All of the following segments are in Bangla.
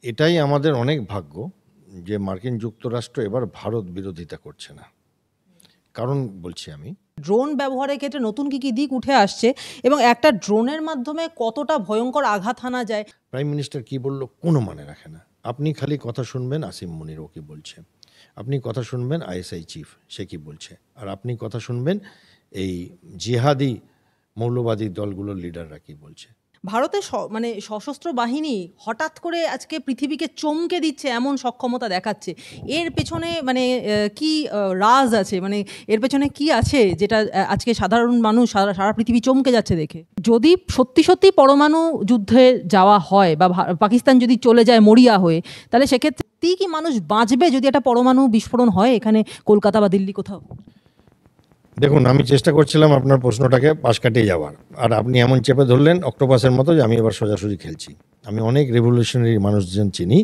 এটাই আমাদের অনেক ভাগ্য যে মার্কিন যুক্তরাষ্ট্র এবার ভারত বিরোধিতা করছে না। কারণ বলছি আমি, ড্রোন ব্যবহারের ক্ষেত্রে নতুন কি দিক উঠে আসছে এবং একটা ড্রোনের মাধ্যমে কতটা ভয়ঙ্কর আঘাত হানা যায়। প্রাইম মিনিস্টার কি বলল কোনো মানে রাখে না। আপনি খালি কথা শুনবেন আসিম মুনির ও কি বলছে, আপনি কথা শুনবেন আইএসআই চিফ সে কি বলছে, আর আপনি কথা শুনবেন এই জিহাদি মৌলবাদী দলগুলোর লিডাররা কি বলছে। ভারতের মানে সশস্ত্র বাহিনী হঠাৎ করে আজকে পৃথিবীকে চমকে দিচ্ছে, এমন সক্ষমতা দেখাচ্ছে। এর পেছনে মানে কি রাজ আছে, মানে এর পেছনে কি আছে যেটা আজকে সাধারণ মানুষ সারা পৃথিবী চমকে যাচ্ছে দেখে। যদি সত্যি সত্যি পরমাণু যুদ্ধে যাওয়া হয় বা পাকিস্তান যদি চলে যায় মরিয়া হয়ে, তাহলে সেক্ষেত্রে কি মানুষ বাঁচবে যদি একটা পরমাণু বিস্ফোরণ হয় এখানে কলকাতা বা দিল্লি কোথাও? দেখুন, আমি চেষ্টা করছিলাম আপনার প্রশ্নটাকে পাশ কাটিয়ে যাওয়ার, আর আপনি এমন চেপে ধরলেন অক্টোপাসের মতো যে আমি এবার সোজাসুজি খেলছি। আমি অনেক রেভলিউশনারি মানুষজন চিনি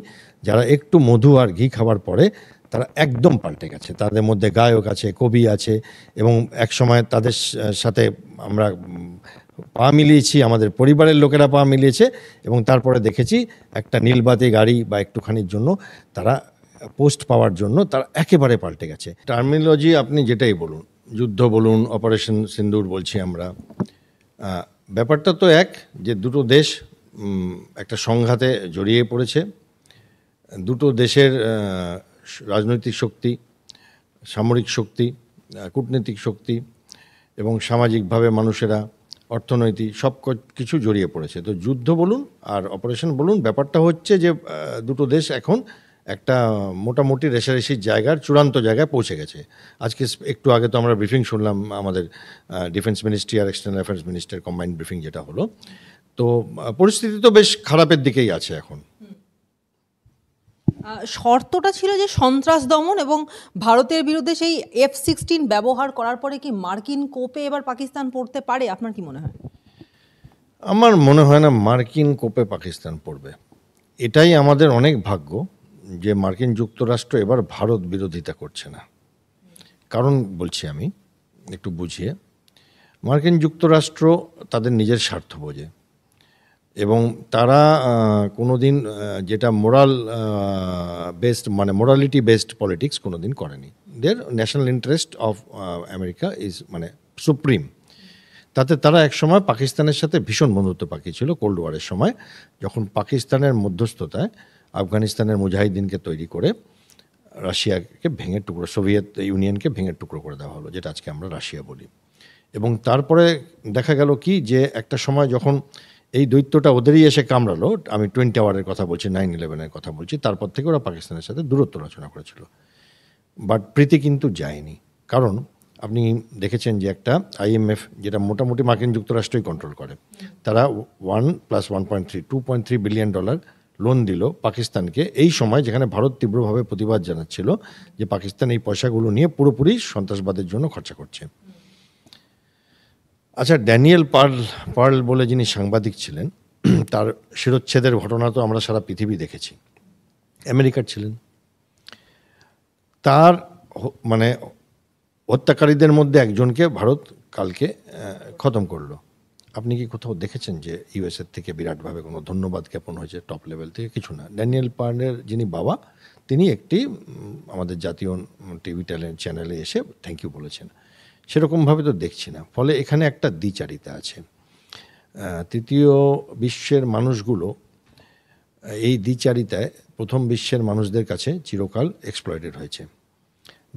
যারা একটু মধু আর ঘি খাবার পরে তারা একদম পাল্টে গেছে। তাদের মধ্যে গায়ক আছে, কবি আছে, এবং একসময় তাদের সাথে আমরা পা মিলিয়েছি, আমাদের পরিবারের লোকেরা পা মিলিয়েছে, এবং তারপরে দেখেছি একটা নীলবাতি গাড়ি বা একটুখানির জন্য তারা পোস্ট পাওয়ার জন্য তারা একেবারে পাল্টে গেছে। টার্মিনোলজি আপনি যেটাই বলুন, যুদ্ধ বলুন, অপারেশন সিন্দুর বলছি আমরা, ব্যাপারটা তো এক, যে দুটো দেশ একটা সংঘাতে জড়িয়ে পড়েছে। দুটো দেশের রাজনৈতিক শক্তি, সামরিক শক্তি, কূটনৈতিক শক্তি এবং সামাজিকভাবে মানুষেরা, অর্থনৈতিক সব কিছু জড়িয়ে পড়েছে। তো যুদ্ধ বলুন আর অপারেশন বলুন, ব্যাপারটা হচ্ছে যে দুটো দেশ এখন একটা মোটামুটি রেষারেষির জায়গার চূড়ান্ত জায়গায় পৌঁছে গেছে। আজকে একটু আগে তো আমরা ব্রিফিং শুনলাম, আমাদের ডিফেন্স মিনিস্ট্রি আর external affairs minister combined briefing যেটা হলো। তো পরিস্থিতি তো বেশ খারাপের দিকেই আছে এখন। শর্তটা ছিল যে সন্ত্রাস দমন এবং ভারতের বিরুদ্ধে সেই F-16 ব্যবহার করার পরে কি মার্কিন কোপে এবার পাকিস্তান পড়তে পারে? আপনার কি মনে হয়? আমার মনে হয় না মার্কিন কোপে পাকিস্তান পড়বে। এটাই আমাদের অনেক ভাগ্য যে মার্কিন যুক্তরাষ্ট্র এবার ভারত বিরোধিতা করছে না। কারণ বলছি আমি একটু বুঝিয়ে, মার্কিন যুক্তরাষ্ট্র তাদের নিজের স্বার্থ বোঝে, এবং তারা কোনো দিন যেটা মোরাল বেসড মানে মোরালিটি বেসড পলিটিক্স কোনো দিন করেনি। দের national interest of America is মানে সুপ্রিম। তাতে তারা একসময় পাকিস্তানের সাথে ভীষণ বন্ধুত্ব পাকিয়েছিল কোল্ড ওয়ারের সময়, যখন পাকিস্তানের মধ্যস্থতায় আফগানিস্তানের মুজাহিদিনকে তৈরি করে রাশিয়াকে ভেঙে টুকরো, সোভিয়েত ইউনিয়নকে ভেঙে টুকরো করে দেওয়া হলো, যেটা আজকে আমরা রাশিয়া বলি। এবং তারপরে দেখা গেল কি, যে একটা সময় যখন এই দৈত্যটা ওদেরই এসে কামড়ালো, আমি টুইন টাওয়ারের কথা বলছি, 9/11-এর কথা বলছি, তারপর থেকে ওরা পাকিস্তানের সাথে দূরত্ব রচনা করেছিল। বাট প্রীতি কিন্তু যায়নি। কারণ আপনি দেখেছেন যে একটা IMF, যেটা মোটামুটি মার্কিন যুক্তরাষ্ট্রই কন্ট্রোল করে, তারা 1 + 1.3 $2.3 বিলিয়ন লোন দিল পাকিস্তানকে এই সময়, যেখানে ভারত তীব্রভাবে প্রতিবাদ জানাচ্ছিল যে পাকিস্তান এই পয়সাগুলো নিয়ে পুরোপুরি সন্ত্রাসবাদের জন্য খরচা করছে। আচ্ছা, ড্যানিয়েল পার্ল বলে যিনি সাংবাদিক ছিলেন, তার শিরচ্ছেদের ঘটনা তো আমরা সারা পৃথিবী দেখেছি। আমেরিকার ছিলেন, তার মানে হত্যাকারীদের মধ্যে একজনকে ভারত কালকে খতম করলো। আপনি কি কোথাও দেখেছেন যে ইউএসএর থেকে বিরাটভাবে কোনো ধন্যবাদ জ্ঞাপন হয়েছে টপ লেভেল থেকে? কিছু না। ড্যানিয়েল পার্লের যিনি বাবা, তিনি একটি আমাদের জাতীয় টিভি চ্যানেলে এসে থ্যাংক ইউ বলেছেন। সেরকমভাবে তো দেখছি না। ফলে এখানে একটা দ্বিচারিতা আছে। তৃতীয় বিশ্বের মানুষগুলো এই দ্বিচারিতায় প্রথম বিশ্বের মানুষদের কাছে চিরকাল এক্সপ্লয়েটেড হয়েছে।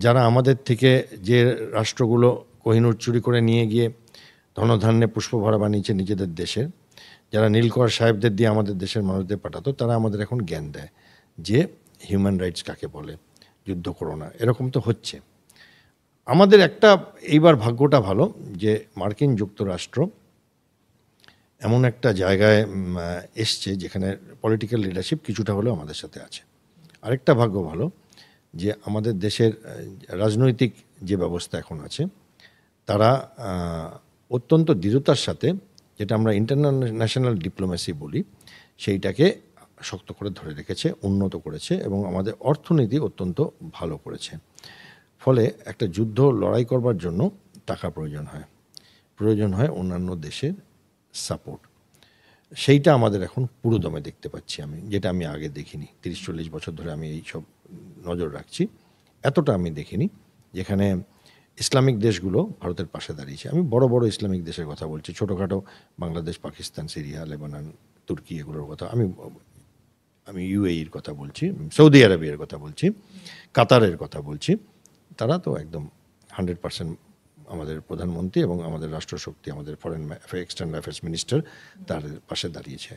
যারা আমাদের থেকে, যে রাষ্ট্রগুলো কোহিনূর চুরি করে নিয়ে গিয়ে ধনধান্যে পুষ্পভরা বানিয়েছে নিজেদের দেশের, যারা নীলকর সাহেবদের দিয়ে আমাদের দেশের মানুষদের পাঠাতো, তারা আমাদের এখন জ্ঞান দেয় যে হিউম্যান রাইটস কাকে বলে, যুদ্ধ করো না, এরকম তো হচ্ছে। আমাদের একটা এইবার ভাগ্যটা ভালো যে মার্কিন যুক্তরাষ্ট্র এমন একটা জায়গায় এসছে যেখানে পলিটিক্যাল লিডারশিপ কিছুটা হলেও আমাদের সাথে আছে। আরেকটা ভাগ্য ভালো যে আমাদের দেশের রাজনৈতিক যে ব্যবস্থা এখন আছে, তারা অত্যন্ত দৃঢ়তার সাথে, যেটা আমরা ইন্টারন্যাশনাল ডিপ্লোমেসি বলি, সেইটাকে শক্ত করে ধরে রেখেছে, উন্নত করেছে, এবং আমাদের অর্থনীতি অত্যন্ত ভালো করেছে। ফলে একটা যুদ্ধ লড়াই করবার জন্য টাকা প্রয়োজন হয় অন্যান্য দেশের সাপোর্ট। সেইটা আমাদের এখন পুরো দমে দেখতে পাচ্ছি আমি, যেটা আমি আগে দেখিনি। 30-40 বছর ধরে আমি এই সব নজর রাখছি, এতটা আমি দেখিনি যেখানে ইসলামিক দেশগুলো ভারতের পাশে দাঁড়িয়েছে। আমি বড় বড় ইসলামিক দেশের কথা বলছি, ছোটোখাটো বাংলাদেশ, পাকিস্তান, সিরিয়া, লেবানন, তুর্কি, এগুলোর কথা আমি ইউএইর কথা বলছি, সৌদি আরবের কথা বলছি, কাতারের কথা বলছি। তারা তো একদম 100% আমাদের প্রধানমন্ত্রী এবং আমাদের রাষ্ট্রশক্তি, আমাদের ফরেন এক্সটার্নাল অ্যাফেয়ার্স মিনিস্টার তার পাশে দাঁড়িয়েছে।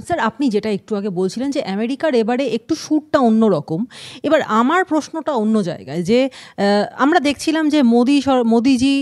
স্যার, আপনি যেটা একটু আগে বলছিলেন যে আমেরিকার এবারে একটু সুরটা অন্যরকম, এবার আমার প্রশ্নটা অন্য জায়গায়, যে আমরা দেখছিলাম যে মোদিজি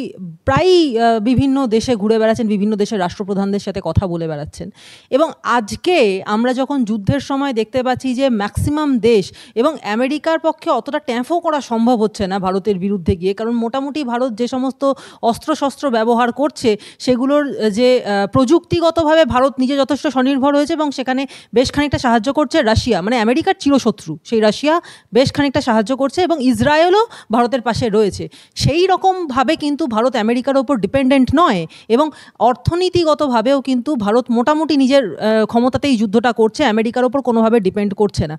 প্রায়ই বিভিন্ন দেশে ঘুরে বেড়াচ্ছেন, বিভিন্ন দেশের রাষ্ট্রপ্রধানদের সাথে কথা বলে বেড়াচ্ছেন, এবং আজকে আমরা যখন যুদ্ধের সময় দেখতে পাচ্ছি যে ম্যাক্সিমাম দেশ এবং আমেরিকার পক্ষে অতটা ট্যাঁফও করা সম্ভব হচ্ছে না ভারতের বিরুদ্ধে গিয়ে, কারণ মোটামুটি ভারত যে সমস্ত অস্ত্রশস্ত্র ব্যবহার করছে সেগুলোর যে প্রযুক্তিগতভাবে ভারত নিজে যথেষ্ট স্বনির্ভর হয়েছে, এবং সেখানে বেশ খানিকটা সাহায্য করছে রাশিয়া, মানে আমেরিকার চিরশত্রু সেই রাশিয়া বেশ খানিকটা সাহায্য করছে, এবং ইসরায়েলও ভারতের পাশে রয়েছে। সেই রকমভাবে কিন্তু ভারত আমেরিকার ওপর ডিপেন্ডেন্ট নয়, এবং অর্থনীতিগতভাবেও কিন্তু ভারত মোটামুটি নিজের ক্ষমতাতেই যুদ্ধটা করছে, আমেরিকার ওপর কোনোভাবে ডিপেন্ড করছে না।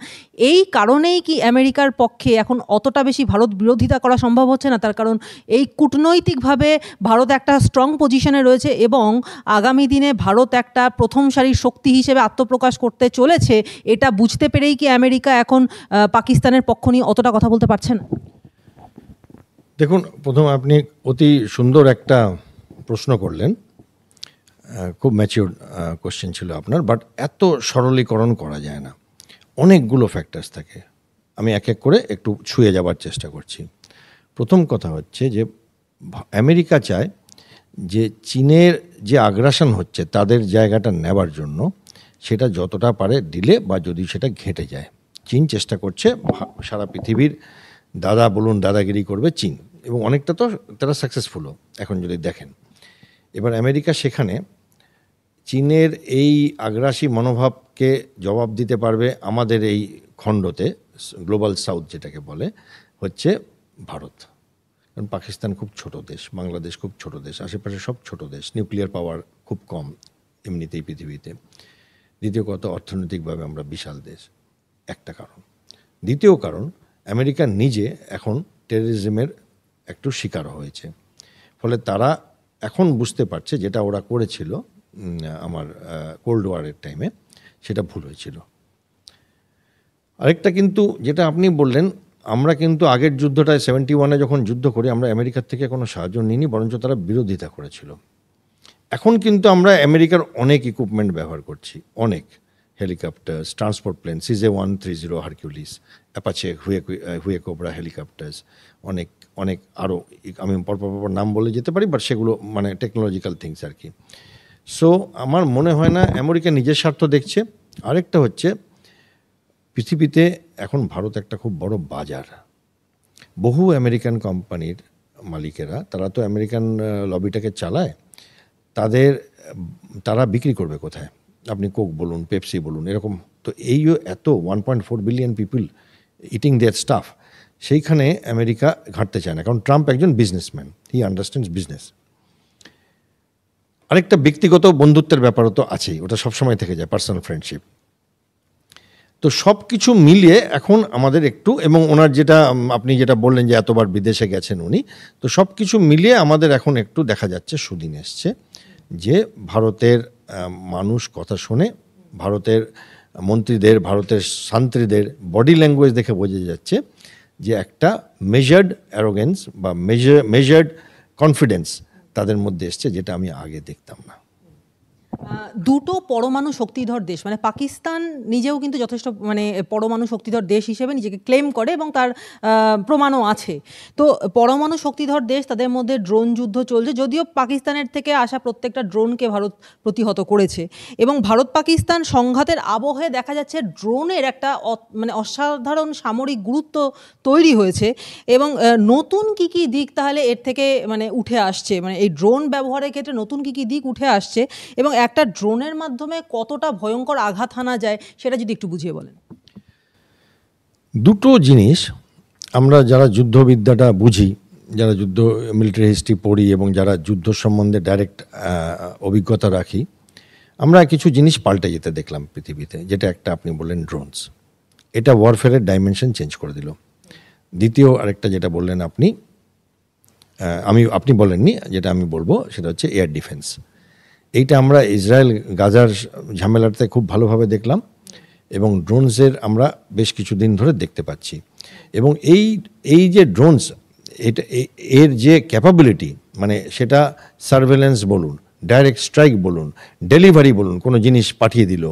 এই কারণেই কি আমেরিকার পক্ষে এখন অতটা বেশি ভারত বিরোধিতা করা সম্ভব হচ্ছে না? তার কারণ এই কূটনৈতিকভাবে ভারত একটা স্ট্রং পজিশনে রয়েছে, এবং আগামী দিনে ভারত একটা প্রথম সারির শক্তি হিসেবে আত্মপ্রকাশ করতে চলেছে, এটা বুঝতে পেরেই কি আমেরিকা এখন পাকিস্তানের পক্ষ নিয়ে অতটা কথা বলতে পারছে না? দেখুন, প্রথম আপনি অতি সুন্দর একটা প্রশ্ন করলেন, খুব ম্যাচিউর কোশ্চেন ছিল আপনার, বাট এত সরলীকরণ করা যায় না, অনেকগুলো ফ্যাক্টরস থাকে। আমি এক এক করে একটু ছুঁয়ে যাবার চেষ্টা করছি। প্রথম কথা হচ্ছে যে আমেরিকা চায় যে চীনের যে আগ্রাসন হচ্ছে তাদের জায়গাটা নেবার জন্য সেটা যতটা পারে দিলে, বা যদি সেটা ঘেঁটে যায়, চীন চেষ্টা করছে সারা পৃথিবীর দাদাগিরি করবে চীন, এবং অনেকটা তো তারা সাকসেসফুলও এখন যদি দেখেন। এবার আমেরিকা সেখানে চীনের এই আগ্রাসী মনোভাবকে জবাব দিতে পারবে আমাদের এই খণ্ডতে, গ্লোবাল সাউথ যেটাকে বলে, হচ্ছে ভারত। কারণ পাকিস্তান খুব ছোট দেশ, বাংলাদেশ খুব ছোট দেশ, আশেপাশে সব ছোট দেশ, নিউক্লিয়ার পাওয়ার খুব কম এমনিতেই পৃথিবীতে। দ্বিতীয় কথা, অর্থনৈতিকভাবে আমরা বিশাল দেশ, একটা কারণ। দ্বিতীয় কারণ, আমেরিকা নিজে এখন টেররিজমের একটু শিকার হয়েছে, ফলে তারা এখন বুঝতে পারছে যেটা ওরা করেছিল আমার কোল্ড ওয়ারের টাইমে, সেটা ভুল হয়েছিল। আরেকটা কিন্তু যেটা আপনি বললেন, আমরা কিন্তু আগের যুদ্ধটায় 71-এ যখন যুদ্ধ করি, আমরা আমেরিকার থেকে কোনো সাহায্য নিইনি, বরঞ্চ তারা বিরোধিতা করেছিল। এখন কিন্তু আমরা আমেরিকার অনেক ইকুইপমেন্ট ব্যবহার করছি, অনেক helicopters, transport plane, CJ-130 Hercules, Apache, Huey Cobra helicopters, অনেক অনেক আরও, আমি পরপর নাম বলে যেতে পারি, বাট সেগুলো মানে টেকনোলজিক্যাল থিংস আর কি। সো আমার মনে হয় না আমেরিকা নিজের স্বার্থ দেখছে। আরেকটা হচ্ছে, পৃথিবীতে এখন ভারত একটা খুব বড় বাজার। বহু আমেরিকান কোম্পানির মালিকেরা, তারা তো আমেরিকান লবিটাকে চালায়, তারা বিক্রি করবে কোথায়? আপনি কোক বলুন, পেপসি বলুন, এরকম তো এত 1.4 বিলিয়ন পিপল ইটিং দেয়ার স্টাফ, সেইখানে আমেরিকা ঘাটতে চায় না, কারণ ট্রাম্প একজন বিজনেসম্যান, হি আন্ডারস্ট্যান্ডস বিজনেস। আরেকটা ব্যক্তিগত বন্ধুত্বের ব্যাপারও তো আছেই, ওটা সবসময় থেকে যায়, পার্সোনাল ফ্রেন্ডশিপ। তো সব কিছু মিলিয়ে এখন আমাদের একটু, এবং ওনার যেটা আপনি যেটা বললেন যে এতবার বিদেশে গেছেন উনি, তো সব কিছু মিলিয়ে আমাদের এখন একটু দেখা যাচ্ছে, সুদিন এসছে যে ভারতের মানুষ কথা শোনে, ভারতের মন্ত্রীদের, ভারতের শান্ত্রীদের বডি ল্যাঙ্গুয়েজ দেখে বোঝা যাচ্ছে যে একটা মেজার্ড অ্যারোগেন্স বা মেজার্ড কনফিডেন্স তাদের মধ্যে এসছে, যেটা আমি আগে দেখতাম না। দুটো পরমাণু শক্তিধর দেশ, মানে পাকিস্তান নিজেও কিন্তু যথেষ্ট মানে পরমাণু শক্তিধর দেশ হিসেবে নিজেকে ক্লেম করে, এবং তার প্রমাণও আছে। তো পরমাণু শক্তিধর দেশ, তাদের মধ্যে ড্রোন যুদ্ধ চলছে, যদিও পাকিস্তানের থেকে আসা প্রত্যেকটা ড্রোনকে ভারত প্রতিহত করেছে, এবং ভারত পাকিস্তান সংঘাতের আবহে দেখা যাচ্ছে ড্রোনের একটা মানে অসাধারণ সামরিক গুরুত্ব তৈরি হয়েছে। এবং নতুন কি কি দিক তাহলে এর থেকে মানে উঠে আসছে, মানে এই ড্রোন ব্যবহারের ক্ষেত্রে নতুন কি কি দিক উঠে আসছে, এবং একটা ড্রোনের মাধ্যমে কতটা ভয়ঙ্কর আঘাত হানা যায়, সেটা যদি একটু বুঝিয়ে বলেন। দুটো জিনিস, আমরা যারা যুদ্ধবিদ্যাটা বুঝি, যারা যুদ্ধ মিলিটারি হিস্ট্রি পড়ি, এবং যারা যুদ্ধ সম্বন্ধে ডাইরেক্ট অভিজ্ঞতা রাখি, আমরা কিছু জিনিস পাল্টে যেতে দেখলাম পৃথিবীতে, যেটা একটা আপনি বললেন ড্রোনস, এটা ওয়ারফেয়ারের ডাইমেনশন চেঞ্জ করে দিল। দ্বিতীয় আরেকটা যেটা বললেন আপনি, আপনি বলেননি, যেটা আমি বলবো সেটা হচ্ছে এয়ার ডিফেন্স। এইটা আমরা ইসরায়েল গাজার ঝামেলাতে খুব ভালোভাবে দেখলাম, এবং ড্রোনসের আমরা বেশ কিছুদিন ধরে দেখতে পাচ্ছি। এবং এই যে ড্রোনস, এটা এর যে ক্যাপাবিলিটি, মানে সেটা সার্ভেলেন্স বলুন, ডাইরেক্ট স্ট্রাইক বলুন, ডেলিভারি বলুন, কোনো জিনিস পাঠিয়ে দিল,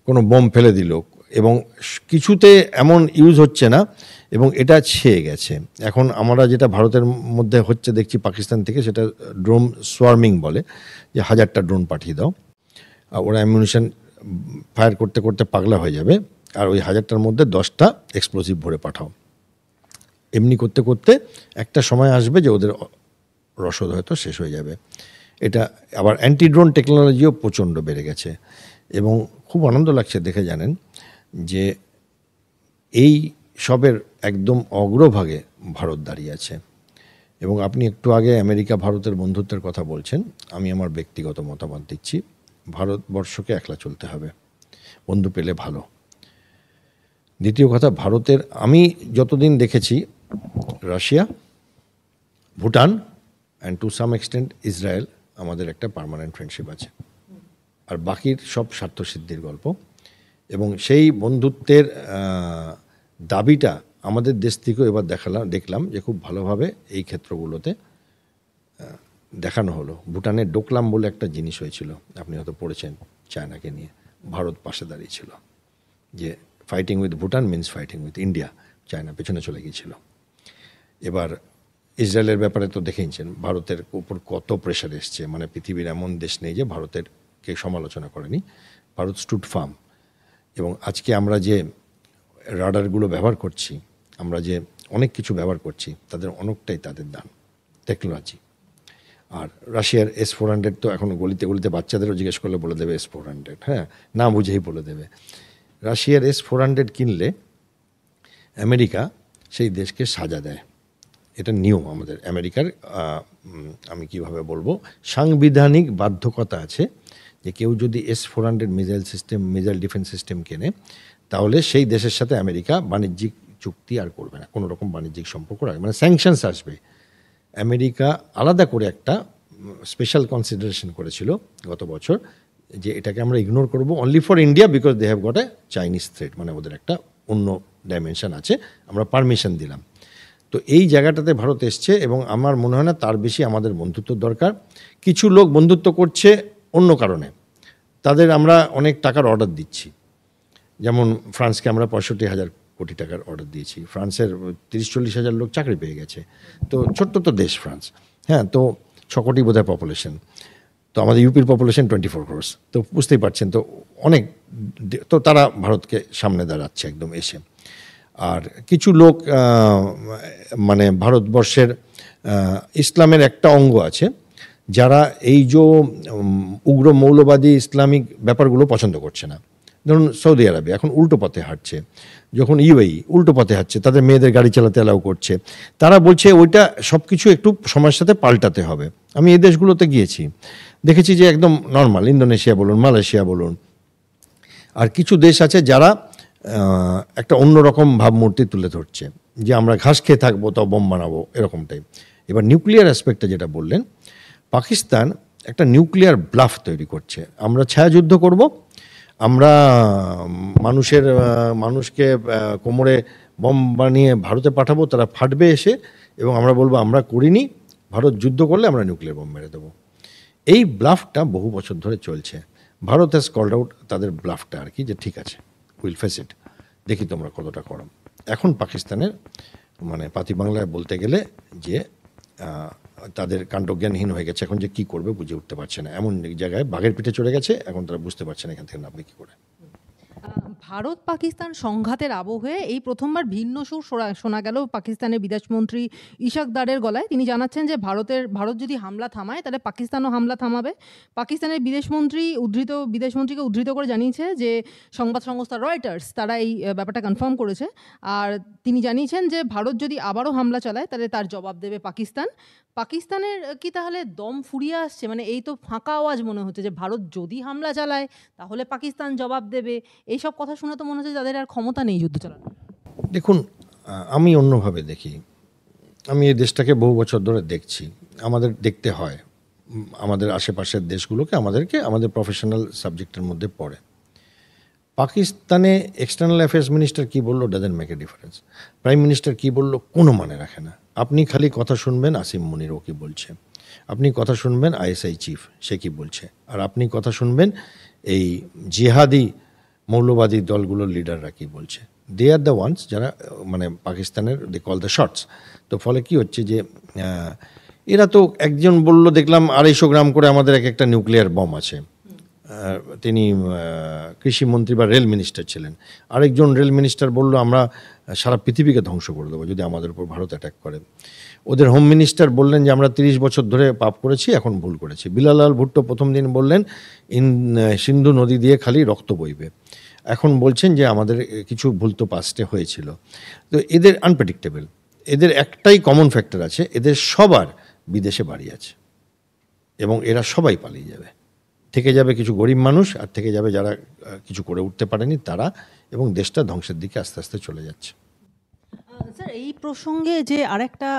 কোনো বোম ফেলে দিল, এবং কিছুতে এমন ইউজ হচ্ছে না, এবং এটা ছেয়ে গেছে। এখন আমরা যেটা ভারতের মধ্যে হচ্ছে দেখছি পাকিস্তান থেকে, সেটা ড্রোন সোয়ার্মিং বলে, যে 1000টা ড্রোন পাঠিয়ে দাও, ওরা অ্যামিউনিশন ফায়ার করতে করতে পাগলা হয়ে যাবে, আর ওই 1000টার মধ্যে 10টা এক্সপ্লোসিভ ভরে পাঠাও। এমনি করতে করতে একটা সময় আসবে যে ওদের রসদ হয়তো শেষ হয়ে যাবে। এটা আবার অ্যান্টি ড্রোন টেকনোলজিও প্রচণ্ড বেড়ে গেছে, এবং খুব আনন্দ লাগছে দেখে, জানেন যে এই সবের একদম অগ্রভাগে ভারত দাঁড়িয়ে আছে। এবং আপনি একটু আগে আমেরিকা ভারতের বন্ধুত্বের কথা বলছেন, আমি আমার ব্যক্তিগত মতামত দিচ্ছি, ভারতবর্ষকে একলা চলতে হবে, বন্ধু পেলে ভালো। দ্বিতীয় কথা, ভারতের আমি যতদিন দেখেছি, Russia, Bhutan and to some extent Israel আমাদের একটা পার্মানেন্ট ফ্রেন্ডশিপ আছে, আর বাকির সব স্বার্থসিদ্ধির গল্প। এবং সেই বন্ধুত্বের দাবিটা আমাদের দেশ থেকেও এবার দেখলাম যে খুব ভালোভাবে এই ক্ষেত্রগুলোতে দেখানো হলো। ভুটানে ডোকলাম বলে একটা জিনিস হয়েছিল, আপনি হয়তো পড়েছেন, চায়নাকে নিয়ে ভারত পাশে দাঁড়িয়েছিল, যে fighting with Bhutan means fighting with India, China পেছনে চলে গিয়েছিল। এবার ইসরায়েলের ব্যাপারে তো দেখেইছেন ভারতের উপর কত প্রেশার এসছে, মানে পৃথিবীর এমন দেশ নেই যে ভারতেরকে সমালোচনা করেনি, ভারত স্টুড ফার্ম। এবং আজকে আমরা যে রাডারগুলো ব্যবহার করছি, আমরা যে অনেক কিছু ব্যবহার করছি, তাদের অনেকটাই তাদের দান, টেকনোলজি। আর রাশিয়ার S-400 তো এখন গলিতে গলিতে বাচ্চাদেরও জিজ্ঞেস করলে বলে দেবে S-400, হ্যাঁ, না বুঝেই বলে দেবে। রাশিয়ার S-400 কিনলে আমেরিকা সেই দেশকে সাজা দেয়, এটা নিয়ম আমাদের আমেরিকার। আমি কিভাবে বলবো, সাংবিধানিক বাধ্যকতা আছে যে কেউ যদি S-400 মিসাইল ডিফেন্স সিস্টেম কেনে, তাহলে সেই দেশের সাথে আমেরিকা বাণিজ্যিক চুক্তি আর করবে না, কোনো রকম বাণিজ্যিক সম্পর্ক রাখবে, মানে স্যাংশনস আসবে। আমেরিকা আলাদা করে একটা স্পেশাল কনসিডারেশন করেছিল গত বছর, যে এটাকে আমরা ইগনোর করবো only for India because they have got a Chinese threat, মানে ওদের একটা অন্য ডাইমেনশন আছে, আমরা পারমিশন দিলাম। তো এই জায়গাটাতে ভারত এসছে, এবং আমার মনে হয় না তার বেশি আমাদের বন্ধুত্ব দরকার। কিছু লোক বন্ধুত্ব করছে অন্য কারণে, তাদের আমরা অনেক টাকার অর্ডার দিচ্ছি, যেমন ফ্রান্সকে আমরা 65,000 কোটি টাকার অর্ডার দিয়েছি, ফ্রান্সের 30-40 হাজার লোক চাকরি পেয়ে গেছে। তো ছোট্ট তো দেশ ফ্রান্স, হ্যাঁ, তো 6 কোটি বোধহয় পপুলেশন, তো আমাদের ইউপির পপুলেশন 24 crores, তো বুঝতেই পারছেন তো অনেক, তো তারা ভারতকে সামনে দাঁড়াচ্ছে একদম এসে। আর কিছু লোক মানে ভারতবর্ষের ইসলামের একটা অঙ্গ আছে, যারা এই যে উগ্র মৌলবাদী ইসলামিক ব্যাপারগুলো পছন্দ করছে না। ধরুন সৌদি আরবে এখন উল্টো পথে হাঁটছে, যখন ইউএই উল্টো পথে হাঁটছে, তাদের মেয়েদের গাড়ি চালাতে অ্যালাউ করছে, তারা বলছে ওইটা সব কিছু একটু সময়ের সাথে পাল্টাতে হবে। আমি এই দেশগুলোতে গিয়েছি, দেখেছি যে একদম নর্মাল, ইন্দোনেশিয়া বলুন, মালয়েশিয়া বলুন। আর কিছু দেশ আছে যারা একটা অন্যরকম ভাবমূর্তি তুলে ধরছে, যে আমরা ঘাস খেয়ে থাকবো তাও বোম বানাবো, এরকমটাই। এবার নিউক্লিয়ার অ্যাসপেক্টটা যেটা বললেন, পাকিস্তান একটা নিউক্লিয়ার ব্লাফ তৈরি করছে, আমরা ছায়াযুদ্ধ করব, আমরা মানুষকে কোমরে বম বানিয়ে ভারতে পাঠাবো, তারা ফাটবে এসে, এবং আমরা বলবো আমরা করিনি, ভারত যুদ্ধ করলে আমরা নিউক্লিয়ার বম মেরে দেবো। এই ব্লাফটা বহু বছর ধরে চলছে। ভারত হ্যাজ কল্ড আউট তাদের ব্লাফটা আর কি, যে ঠিক আছে, উইল ফেস ইট, দেখি তোমরা কতটা করো। এখন পাকিস্তানের মানে পাতি বাংলায় বলতে গেলে যে তাদের কাণ্ডজ্ঞানহীন হয়ে গেছে, এখন যে কী করবে বুঝে উঠতে পারছে না, এমন জায়গায় বাঘের পিঠে চড়ে গেছে, এখন তারা বুঝতে পারছে না এখান থেকে নামবে কী করে। ভারত পাকিস্তান সংঘাতের আবহে এই প্রথমবার ভিন্ন সুর শোনা গেল পাকিস্তানের বিদেশমন্ত্রী ইশাক দারের গলায়। তিনি জানাচ্ছেন যে ভারত যদি হামলা থামায় তাহলে পাকিস্তানও হামলা থামাবে। পাকিস্তানের বিদেশমন্ত্রীকে উদ্ধৃত করে জানিয়েছে যে সংবাদ সংস্থা রয়টার্স তারা এই ব্যাপারটা কনফার্ম করেছে। আর তিনি জানিয়েছেন যে ভারত যদি আবারও হামলা চালায় তাহলে তার জবাব দেবে পাকিস্তান। পাকিস্তানের কি তাহলে দম ফুরিয়ে আসছে? মানে এই তো ফাঁকা আওয়াজ মনে হচ্ছে যে ভারত যদি হামলা চালায় তাহলে পাকিস্তান জবাব দেবে। এইসব কথা শুনে তো মনে হচ্ছে তাদের আর ক্ষমতা নেই যুদ্ধ চালানোর। দেখুন, আমি অন্যভাবে দেখি। আমি এই দেশটাকে বহু বছর ধরে দেখছি। আমাদের দেখতে হয় আমাদের আশেপাশের দেশগুলোকে, আমাদের প্রফেশনাল সাবজেক্টের মধ্যে পড়ে। পাকিস্তানে এক্সটার্নাল অ্যাফেয়ার্স মিনিস্টার কী বললো doesn't make a difference. Prime minister কী বললো কোনো মানে রাখে না। আপনি খালি কথা শুনবেন আসিম মুনির ও কী বলছে, আপনি কথা শুনবেন আইএসআই চিফ সে কী বলছে, আর আপনি কথা শুনবেন এই জিহাদি মৌলবাদী দলগুলোর লিডাররা কী বলছে। দে আর দ্য ওয়ান্স যারা মানে পাকিস্তানের দে কল দ্য শটস। তো ফলে কি হচ্ছে যে এরা তো একজন বলল দেখলাম 250 গ্রাম করে আমাদের একটা নিউক্লিয়ার বম আছে। তিনি কৃষিমন্ত্রী বা রেল মিনিস্টার ছিলেন। আরেকজন রেল মিনিস্টার বলল আমরা সারা পৃথিবীকে ধ্বংস করে দেবো যদি আমাদের উপর ভারত অ্যাটাক করে। ওদের হোম মিনিস্টার বললেন যে আমরা 30 বছর ধরে পাপ করেছি, এখন ভুল করেছি। বিলাল ভুট্টো প্রথম দিন বললেন সিন্ধু নদী দিয়ে খালি রক্ত বইবে, এখন বলছেন যে আমাদের কিছু ভুল তো পাস্টে হয়েছিল। তো এদের আনপ্রেডিক্টেবল। এদের একটাই কমন ফ্যাক্টর আছে, এদের সবার বিদেশে বাড়ি আছে এবং এরা সবাই পালিয়ে যাবে। থেকে যাবে কিছু গরিব মানুষ, আর থেকে যাবে যারা কিছু করে উঠতে পারেনি তারা, এবং দেশটা ধ্বংসের দিকে আস্তে আস্তে চলে যাচ্ছে। স্যার, এই প্রসঙ্গে যে আরেকটা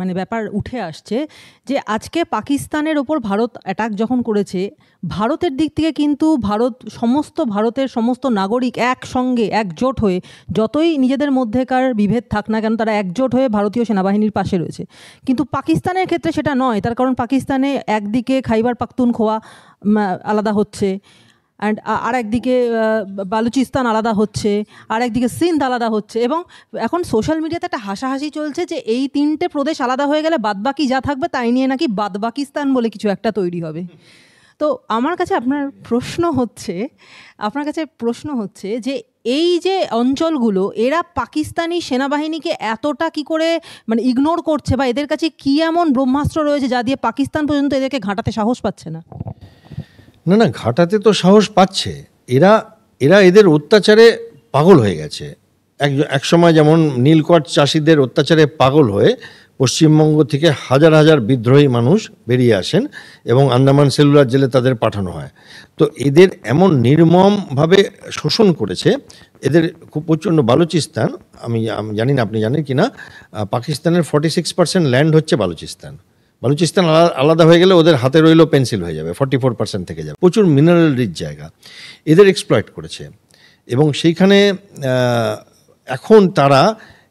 মানে ব্যাপার উঠে আসছে যে আজকে পাকিস্তানের ওপর ভারত অ্যাটাক যখন করেছে, ভারতের দিক থেকে কিন্তু ভারতের সমস্ত নাগরিক একসঙ্গে একজোট হয়ে, যতই নিজেদের মধ্যেকার বিভেদ থাক না কেন, তারা একজোট হয়ে ভারতীয় সেনাবাহিনীর পাশে রয়েছে। কিন্তু পাকিস্তানের ক্ষেত্রে সেটা নয়। তার কারণ পাকিস্তানে একদিকে খাইবার পাখতুনখোয়া আলাদা হচ্ছে, অ্যান্ড আর একদিকে বালুচিস্তান আলাদা হচ্ছে, আর একদিকে সিন্ধ আলাদা হচ্ছে, এবং এখন সোশ্যাল মিডিয়াতে একটা হাসাহাসি চলছে যে এই 3টে প্রদেশ আলাদা হয়ে গেলে বাদবাকি যা থাকবে তাই নিয়ে নাকি বাদবাকিস্তান বলে কিছু একটা তৈরি হবে। তো আমার কাছে আপনার প্রশ্ন হচ্ছে যে এই যে অঞ্চলগুলো এরা পাকিস্তানি সেনাবাহিনীকে এতটা কি করে মানে ইগনোর করছে, বা এদের কাছে কি এমন ব্রহ্মাস্ত্র রয়েছে যা দিয়ে পাকিস্তান পর্যন্ত এদেরকে ঘাঁটাতে সাহস পাচ্ছে না? না, ঘাটাতে তো সাহস পাচ্ছে। এরা এদের অত্যাচারে পাগল হয়ে গেছে। এক সময় যেমন নীলকর চাষিদের অত্যাচারে পাগল হয়ে পশ্চিমবঙ্গ থেকে হাজার হাজার বিদ্রোহী মানুষ বেরিয়ে আসেন এবং আন্দামান সেলুলার জেলে তাদের পাঠানো হয়। তো এদের এমন নির্মমভাবে শোষণ করেছে। এদের খুব প্রচণ্ড বালুচিস্তান, আমি জানি না আপনি জানেন কি না, পাকিস্তানের 46% ল্যান্ড হচ্ছে বালুচিস্তান। আলাদা হয়ে গেলে ওদের হাতে রইলেও পেন্সিল হয়ে যাবে, 44% থেকে যাবে। প্রচুর মিনারেল রিচ জায়গা এদের এক্সপ্লয়েট করেছে, এবং সেইখানে এখন তারা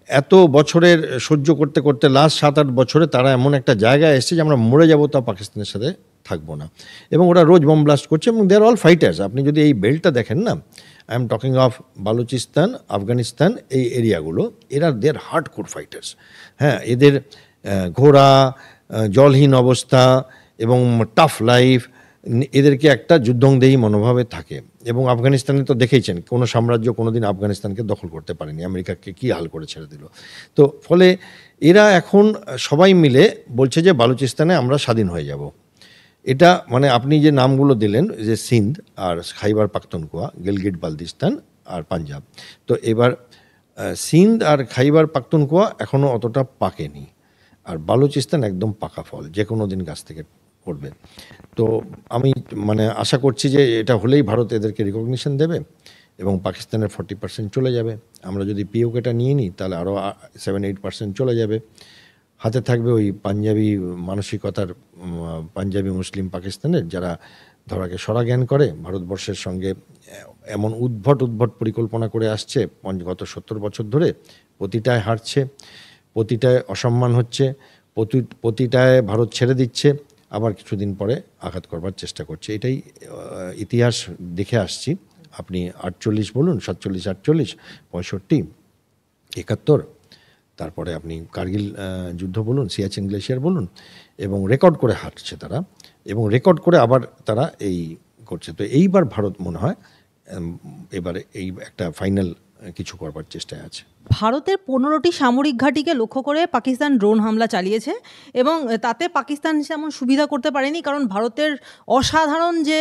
এত বছরের সহ্য করতে করতে লাস্ট 7-8 বছরে তারা এমন একটা জায়গায় এসেছে যে আমরা মরে যাবো তা পাকিস্তানের সাথে থাকবো না। এবং ওরা রোজ বম ব্লাস্ট করছে, এবং দে আর অল ফাইটার্স। আপনি যদি এই বেল্টটা দেখেন না, I am talking of Balochistan, Afghanistan, এই এরিয়াগুলো, দে আর হার্ডকোর ফাইটার্স। হ্যাঁ, এদের ঘোড়া, জলহীন অবস্থা এবং টাফ লাইফ এদেরকে একটা যুদ্ধংদেহী মনোভাবে থাকে। এবং আফগানিস্তানে তো দেখেইছেন কোনো সাম্রাজ্য কোনোদিন আফগানিস্তানকে দখল করতে পারেনি, আমেরিকাকে কী হাল করে ছেড়ে দিল। তো ফলে এরা এখন সবাই মিলে বলছে যে বালুচিস্তানে আমরা স্বাধীন হয়ে যাব। এটা মানে আপনি যে নামগুলো দিলেন যে সিন্ধ আর খাইবার পাখতুনখোয়া, গিলগিট বালতিস্তান আর পাঞ্জাব, তো এবার সিন্ধ আর খাইবার পাখতুনখোয়া এখনও অতটা পাকেনি, আর বালুচিস্তান একদম পাকা ফল, যে কোনো দিন গাছ থেকে পড়বে। তো আমি মানে আশা করছি যে এটা হলেই ভারত এদেরকে রিকগনিশন দেবে এবং পাকিস্তানের 40% চলে যাবে। আমরা যদি পিওকেটা নিয়ে নিই তাহলে আরও 7-8% চলে যাবে। হাতে থাকবে ওই পাঞ্জাবি মানসিকতার পাঞ্জাবি মুসলিম পাকিস্তানের, যারা ধরাকে সরা জ্ঞান করে ভারতবর্ষের সঙ্গে এমন উদ্ভট পরিকল্পনা করে আসছে গত 70 বছর ধরে। প্রতিটায় হারছে, প্রতিটায় অসম্মান হচ্ছে, প্রতিটায় ভারত ছেড়ে দিচ্ছে, আবার কিছুদিন পরে আঘাত করবার চেষ্টা করছে। এটাই ইতিহাস দেখে আসছি। আপনি 48 বলুন, 47, 48, 65, 71, তারপরে আপনি কার্গিল যুদ্ধ বলুন, সিয়াচেন গ্লেশিয়ার বলুন, এবং রেকর্ড করে হাঁটছে তারা, এবং রেকর্ড করে আবার তারা এই করছে। তো এইবার ভারত মনে হয় এবারে এই একটা ফাইনাল কিছু করবার চেষ্টায় আছে। ভারতের 15টি সামরিক ঘাঁটিকে লক্ষ্য করে পাকিস্তান ড্রোন হামলা চালিয়েছে এবং তাতে পাকিস্তান তেমন সুবিধা করতে পারেনি, কারণ ভারতের অসাধারণ যে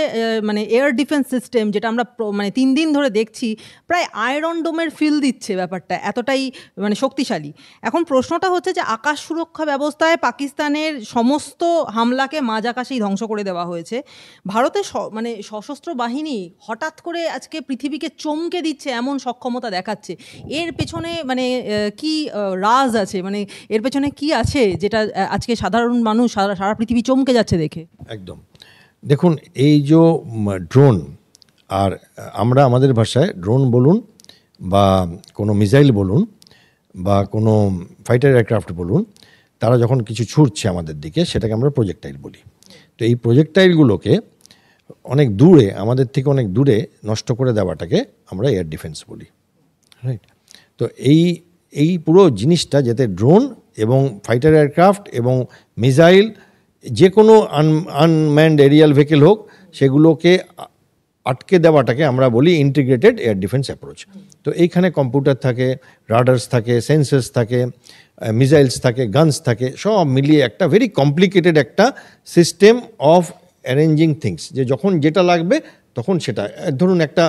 মানে এয়ার ডিফেন্স সিস্টেম, যেটা আমরা মানে 3 দিন ধরে দেখছি, প্রায় আয়রন ডোমের ফিল দিচ্ছে ব্যাপারটা, এতটাই মানে শক্তিশালী। এখন প্রশ্নটা হচ্ছে যে আকাশ সুরক্ষা ব্যবস্থায় পাকিস্তানের সমস্ত হামলাকে মাঝ আকাশেই ধ্বংস করে দেওয়া হয়েছে। ভারতের মানে সশস্ত্র বাহিনী হঠাৎ করে আজকে পৃথিবীকে চমকে দিচ্ছে এমন সক্ষমতা দেখাচ্ছে। এর পেছনে মানে কি রাজ আছে, মানে এর পেছনে কি আছে যেটা আজকে সাধারণ মানুষ সারা পৃথিবী চমকে যাচ্ছে দেখে? একদম, দেখুন এই যে ড্রোন, আর আমরা আমাদের ভাষায় ড্রোন বলুন বা কোনো মিসাইল বলুন বা কোনো ফাইটার এয়ারক্রাফট বলুন, তারা যখন কিছু ছুটছে আমাদের দিকে সেটাকে আমরা প্রজেক্টাইল বলি। তো এই প্রজেক্টাইলগুলোকে অনেক দূরে, আমাদের থেকে অনেক দূরে নষ্ট করে দেওয়াটাকে আমরা এয়ার ডিফেন্স বলি, রাইট? তো এই পুরো জিনিসটা, যাতে ড্রোন এবং ফাইটার এয়ারক্রাফট এবং মিসাইল, যে কোনো আনম্যান্ড এরিয়াল ভেহিকেল হোক, সেগুলোকে আটকে দেওয়াটাকে আমরা বলি ইন্টিগ্রেটেড এয়ার ডিফেন্স অ্যাপ্রোচ। তো এইখানে কম্পিউটার থাকে, রাডার্স থাকে, সেন্সার্স থাকে, মিসাইলস থাকে, গানস থাকে, সব মিলিয়ে একটা ভেরি কমপ্লিকেটেড একটা সিস্টেম অফ অ্যারেঞ্জিং থিংস, যে যখন যেটা লাগবে তখন সেটা। ধরুন একটা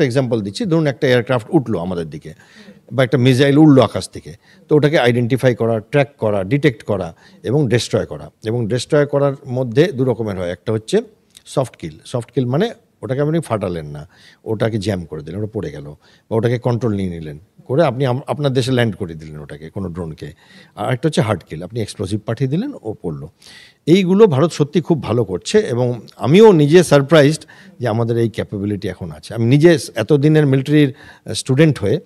এক্সাম্পল দিচ্ছি, ধরুন একটা এয়ারক্রাফট উঠলো আমাদের দিকে বা একটা মিসাইল উঠলো আকাশ থেকে, তো ওটাকে আইডেন্টিফাই করা, ট্র্যাক করা, ডিটেক্ট করা এবং ডেস্ট্রয় করা। এবং ডেস্ট্রয় করার মধ্যে দু রকমের হয়, একটা হচ্ছে সফট কিল, মানে ওটাকে আপনি ফাটালেন না, ওটাকে জ্যাম করে দিলেন, ওটা পড়ে গেল, বা ওটাকে কন্ট্রোল নিয়ে নিলেন করে আপনি আপনার দেশে ল্যান্ড করে দিলেন ওটাকে, কোনো ড্রোনকে। আর একটা হচ্ছে হার্ড কিল, আপনি এক্সপ্লোসিভ পাঠিয়ে দিলেন, ও পড়লো। এইগুলো ভারত সত্যি খুব ভালো করছে এবং আমিও নিজে সারপ্রাইজড যে আমাদের এই ক্যাপাবিলিটি এখন আছে। আমি নিজে এতদিনের মিলিটারির স্টুডেন্ট হয়ে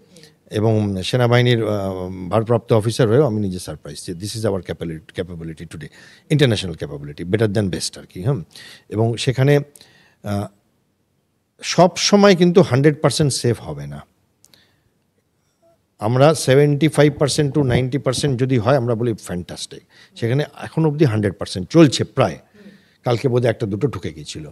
এবং সেনাবাহিনীর ভারপ্রাপ্ত অফিসার হয়েও আমি নিজে সারপ্রাইজ যে this is our capability today, international capability, better than best আর কি। এবং সেখানে সব সময় কিন্তু 100% সেফ হবে না। আমরা 75% to 90% যদি হয় আমরা বলি ফ্যান্টাস্টিক, সেখানে এখন অবধি 100% চলছে প্রায়। কালকে বোধহয় একটা দুটো ঢুকে গিয়েছিল,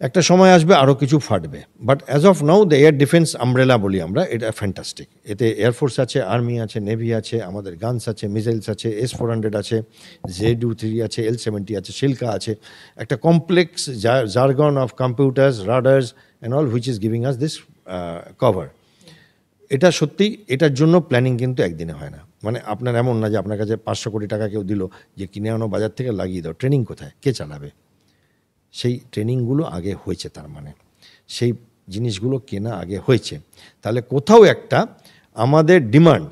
একটা সময় আসবে আরও কিছু ফাটবে। But as of now the air defence umbrella বলি আমরা, এটা ফ্যান্টাস্টিক। এতে এয়ারফোর্স আছে, আর্মি আছে, নেভি আছে, আমাদের গানস আছে, মিসাইলস আছে, S-400 আছে, ZU-3 আছে, L-70 আছে, শিলকা আছে, একটা complex jargon of computers, রাডার্স and all which is giving us this cover. এটা সত্যি, এটার জন্য প্ল্যানিং কিন্তু একদিনে হয় না। মানে আপনার এমন না যে আপনার কাছে 500 কোটি টাকা কেউ দিল যে কিনে আনো বাজার থেকে, লাগিয়ে দাও। ট্রেনিং কোথায়, কে চালাবে? সেই ট্রেনিংগুলো আগে হয়েছে, তার মানে সেই জিনিসগুলো কেনা আগে হয়েছে। তাহলে কোথাও একটা আমাদের ডিমান্ড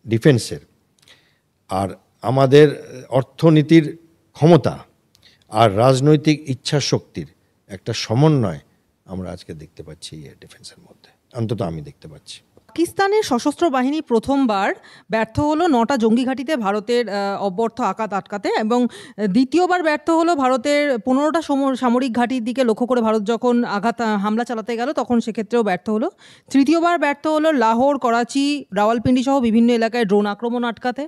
ডিফেন্সের আর আমাদের অর্থনীতির ক্ষমতা আর রাজনৈতিক ইচ্ছা শক্তির একটা সমন্বয় আমরা আজকে দেখতে পাচ্ছি এয়ার ডিফেন্সের মধ্যে, অন্তত আমি দেখতে পাচ্ছি। পাকিস্তানের সশস্ত্র বাহিনী প্রথমবার ব্যর্থ হলো 9টা জঙ্গি ঘাঁটিতে ভারতের অব্যর্থ আঘাত আটকাতে, এবং দ্বিতীয়বার ব্যর্থ হলো ভারতের 15টা সামরিক ঘাঁটির দিকে লক্ষ্য করে ভারত যখন হামলা চালাতে গেল তখন সেক্ষেত্রেও ব্যর্থ হলো। তৃতীয়বার ব্যর্থ হলো লাহোর, করাচি, রাওয়ালপিন্ডি সহ বিভিন্ন এলাকায় ড্রোন আক্রমণ আটকাতে,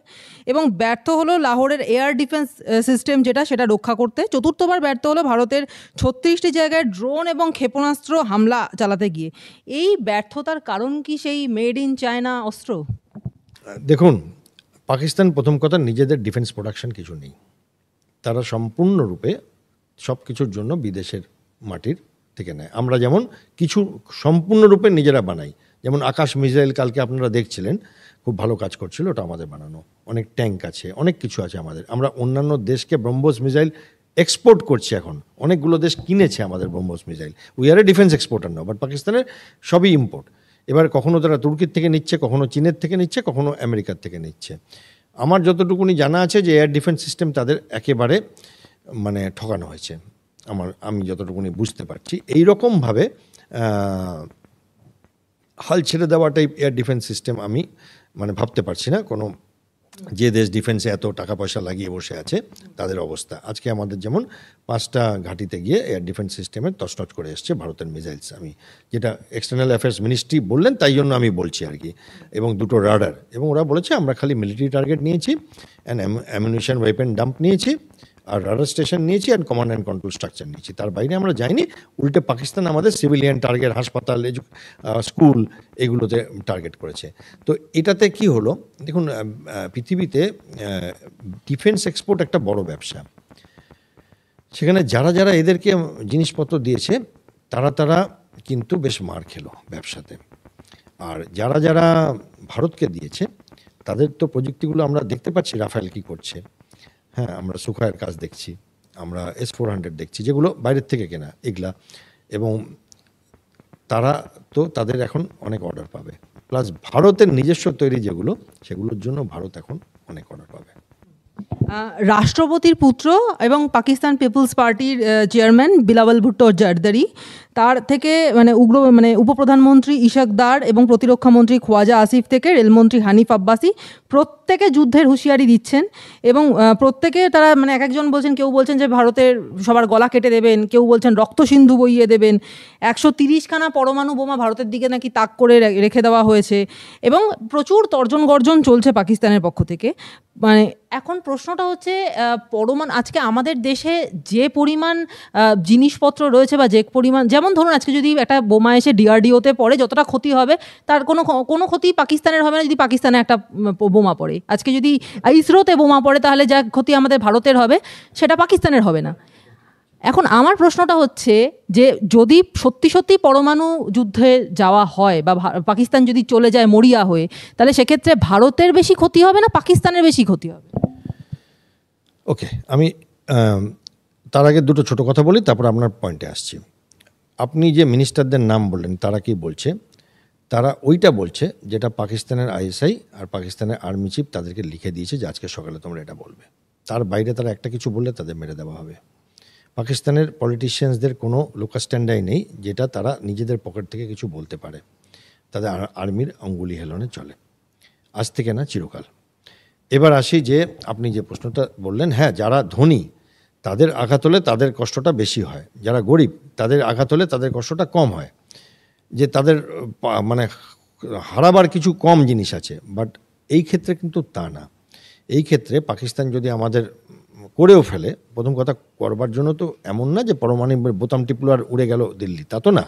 এবং ব্যর্থ হলো লাহোরের এয়ার ডিফেন্স সিস্টেম সেটা রক্ষা করতে। চতুর্থবার ব্যর্থ হলো ভারতের 36টি জায়গায় ড্রোন এবং ক্ষেপণাস্ত্র হামলা চালাতে গিয়ে। এই ব্যর্থতার কারণ কি সেই মেড ইন চায়না অস্ত্র? দেখুন, পাকিস্তান প্রথম কথা নিজেদের ডিফেন্স প্রোডাকশন কিছু নেই। তারা সম্পূর্ণরূপে সব কিছুর জন্য বিদেশের মাটির থেকে নেয়। আমরা যেমন কিছু সম্পূর্ণরূপে নিজেরা বানাই, যেমন আকাশ মিসাইল কালকে আপনারা দেখছিলেন, খুব ভালো কাজ করছিল, ওটা আমাদের বানানো। অনেক ট্যাঙ্ক আছে, অনেক কিছু আছে আমাদের। আমরা অন্যান্য দেশকে ব্রহ্মোস মিসাইল এক্সপোর্ট করছি এখন, অনেকগুলো দেশ কিনেছে আমাদের BrahMos missile. We are A defence exporter now, but পাকিস্তানের সবই ইম্পোর্ট। এবার কখনো তারা তুর্কির থেকে নিচ্ছে, কখনো চীনের থেকে নিচ্ছে, কখনো আমেরিকার থেকে নিচ্ছে। আমার যতটুকুনি জানা আছে যে এয়ার ডিফেন্স সিস্টেম তাদের একেবারে মানে ঠকানো হয়েছে, আমি যতটুকুনি বুঝতে পারছি। এইরকমভাবে হাল ছেড়ে দেওয়াটাই এয়ার ডিফেন্স সিস্টেম আমি মানে ভাবতে পারছি না কোনো যে দেশ ডিফেন্সে এত টাকা পয়সা লাগিয়ে বসে আছে তাদের অবস্থা। আজকে আমাদের যেমন 5টা ঘাঁটিতে গিয়ে এয়ার ডিফেন্স সিস্টেমের তছনছ করে এসছে ভারতের মিসাইলস। আমি যেটা এক্সটার্নাল অ্যাফেয়ার্স মিনিস্ট্রি বললেন তাই জন্য আমি বলছি আর কি। এবং 2টো রাডার, এবং ওরা বলেছে আমরা খালি মিলিটারি টার্গেট নিয়েছি, অ্যান্ড অ্যামিউনিশন ওয়েপেন ডাম্প নিয়েছি, আর রাডার স্টেশন নিয়েছি আর কমান্ড অ্যান্ড কন্ট্রোল স্ট্রাকচার নিয়েছি, তার বাইরে আমরা যাইনি। উল্টে পাকিস্তান আমাদের সিভিলিয়ান টার্গেট, হাসপাতাল, স্কুল, এগুলোতে টার্গেট করেছে। তো এটাতে কি হলো, দেখুন পৃথিবীতে ডিফেন্স এক্সপোর্ট একটা বড় ব্যবসা। সেখানে যারা যারা এদেরকে জিনিসপত্র দিয়েছে তারা কিন্তু বেশ মার খেলো ব্যবসাতে। আর যারা যারা ভারতকে দিয়েছে তাদের তো প্রযুক্তিগুলো আমরা দেখতে পাচ্ছি, রাফেল কি করছে, হ্যাঁ, আমরা সুখায়ের কাজ দেখছি, আমরা S-400 দেখছি, যেগুলো বাইরের থেকে কেনা এগুলা, এবং তারা তো তাদের এখন অনেক অর্ডার পাবে। প্লাস ভারতের নিজস্ব তৈরি যেগুলো, সেগুলোর জন্য ভারত এখন অনেক অর্ডার পাবে। রাষ্ট্রপতির পুত্র এবং পাকিস্তান পিপলস পার্টির চেয়ারম্যান বিলাওয়াল ভুট্টো জারদারি, তার থেকে উপপ্রধানমন্ত্রী ইশাক দার এবং প্রতিরক্ষা মন্ত্রী খোয়াজা আসিফ থেকে রেলমন্ত্রী হানিফ আব্বাসি প্রত্যেকে যুদ্ধের হুঁশিয়ারি দিচ্ছেন। এবং প্রত্যেকে তারা এক একজন বলছেন, কেউ বলছেন যে ভারতের সবার গলা কেটে দেবেন, কেউ বলছেন রক্ত সিন্ধু বইয়ে দেবেন। 130খানা পরমাণু বোমা ভারতের দিকে নাকি তাক করে রেখে দেওয়া হয়েছে, এবং প্রচুর তর্জন গর্জন চলছে পাকিস্তানের পক্ষ থেকে। এখন প্রশ্নটা হচ্ছে, আজকে আমাদের দেশে যে পরিমাণ জিনিসপত্র রয়েছে, বা যে পরিমাণ, যেমন ধরুন আজকে যদি একটা বোমা এসে DRDOতে পড়ে, যতটা ক্ষতি হবে তার কোনো ক্ষতি পাকিস্তানের হবে না যদি পাকিস্তানে একটা বোমা পড়ে। আজকে যদি ইসরোতে বোমা পড়ে, তাহলে যা ক্ষতি আমাদের ভারতের হবে সেটা পাকিস্তানের হবে না। এখন আমার প্রশ্নটা হচ্ছে যে যদি সত্যি সত্যি পরমাণু যুদ্ধে যাওয়া হয়, বা পাকিস্তান যদি চলে যায় মরিয়া হয়ে, তাহলে সেক্ষেত্রে ভারতের বেশি ক্ষতি হবে না পাকিস্তানের বেশি ক্ষতি হবে? ওকে, আমি তার আগে দুটো ছোট কথা বলি, তারপর আপনার পয়েন্টে আসছি। আপনি যে মিনিস্টারদের নাম বললেন, তারা কি বলছে? তারা ওইটা বলছে যেটা পাকিস্তানের ISI আর পাকিস্তানের আর্মি চিফ তাদেরকে লিখে দিয়েছে যে আজকে সকালে তোমরা এটা বলবে। তার বাইরে তারা একটা কিছু বললে তাদের মেরে দেওয়া হবে। পাকিস্তানের পলিটিশিয়ানসদের কোনো লোকাল স্ট্যান্ডাই নেই যেটা তারা নিজেদের পকেট থেকে কিছু বলতে পারে। তাদের আর্মির অঙ্গুলি হেলনে চলে, আজ থেকে না, চিরকাল। এবার আসি যে আপনি যে প্রশ্নটা বললেন, হ্যাঁ, যারা ধনী তাদের আঘাত হলে তাদের কষ্টটা বেশি হয়, যারা গরিব তাদের আঘাত হলে তাদের কষ্টটা কম হয়। যে তাদের হারাবার কিছু কম জিনিস আছে, বাট এই ক্ষেত্রে কিন্তু তা না। এই ক্ষেত্রে পাকিস্তান যদি আমাদের করেও ফেলে, প্রথম কথা, করবার জন্য তো এমন না যে পরমাণু বোতাম টিপলো আর উড়ে গেল দিল্লি, তা তো না।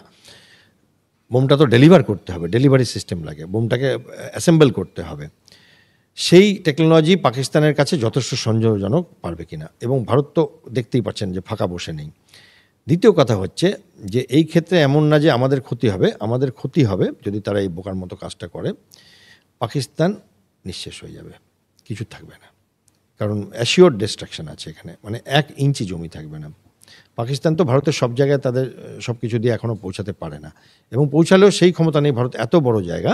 বোমটা তো ডেলিভার করতে হবে, ডেলিভারি সিস্টেম লাগে, বোমটাকে অ্যাসেম্বল করতে হবে। সেই টেকনোলজি পাকিস্তানের কাছে যথেষ্ট সন্দেহজনক পারবে কিনা, এবং ভারত তো দেখতেই পাচ্ছেন যে ফাঁকা বসে নেই। দ্বিতীয় কথা হচ্ছে যে এই ক্ষেত্রে এমন না যে আমাদের ক্ষতি হবে, আমাদের ক্ষতি হবে যদি তারা এই বোকার মতো কাজটা করে। পাকিস্তান নিঃশেষ হয়ে যাবে, কিছু থাকবে না, কারণ অ্যাসিওর ডিস্ট্রাকশন আছে এখানে, 1 ইঞ্চি জমি থাকবে না। পাকিস্তান তো ভারতের সব জায়গায় তাদের সব কিছু দিয়ে এখনও পৌঁছাতে পারে না, এবং পৌঁছালেও সেই ক্ষমতা নেই। ভারত এত বড় জায়গা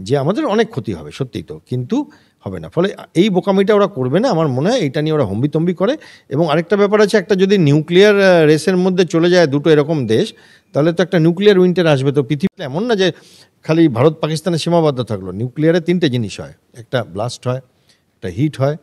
যে আমাদের অনেক ক্ষতি হবে, সত্যিই তো, কিন্তু হবে না। ফলে এই বোকামিটা ওরা করবে না, আমার মনে হয়। এইটা নিয়ে ওরা হম্বিতম্বি করে। এবং আরেকটা ব্যাপার আছে, একটা যদি নিউক্লিয়ার রেসের মধ্যে চলে যায় দুটো এরকম দেশ, তাহলে তো একটা নিউক্লিয়ার উইন্টার আসবে। তো পৃথিবীতে এমন না যে খালি ভারত পাকিস্তানের সীমাবদ্ধ থাকলো। নিউক্লিয়ারে 3টে জিনিস হয়, একটা ব্লাস্ট হয়, একটা হিট হয়,